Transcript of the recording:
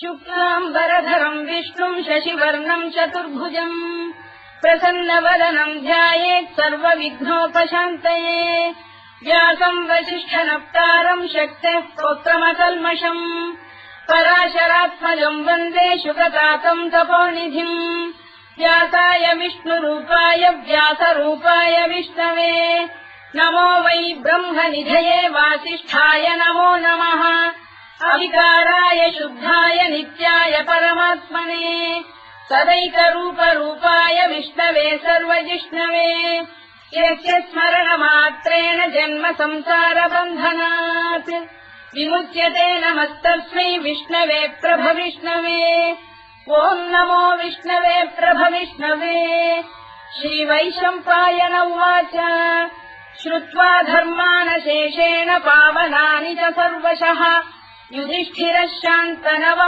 शुक्लाम्बरधरम् विष्णुम् शशिवर्णम् चतुर्भुजम् प्रसन्नवदनम् ध्यायेत् सर्वविघ्नोपशान्तये व्यासम् वसिष्ठनप्तारम् शक्तेः पौत्रमकल्मषम् पराशरात्मजम् वन्दे शुकतातम् तपोनिधिम् व्यासाय विष्णुरूपाय व्यासरूपाय विष्णवे नमो वै ब्रह्मनिधये वासिष्ठाय नमो नमः अविकाराय शुद्धाय नित्याय परमात्मने सदैकरूपरूपाय विष्णवे सर्वजिष्णवे यस्य स्मरणमात्रेण जन्म संसारबन्धनात् विमुच्यते नमस्तस्मै विष्णवे प्रभविष्णवे ॐ नमो विष्णवे प्रभविष्णवे श्रीवैशम्पायन उवाच श्रुत्वा धर्मानशेषेण पावनानि च सर्वशः युधिष्ठिरः शान्तनवम्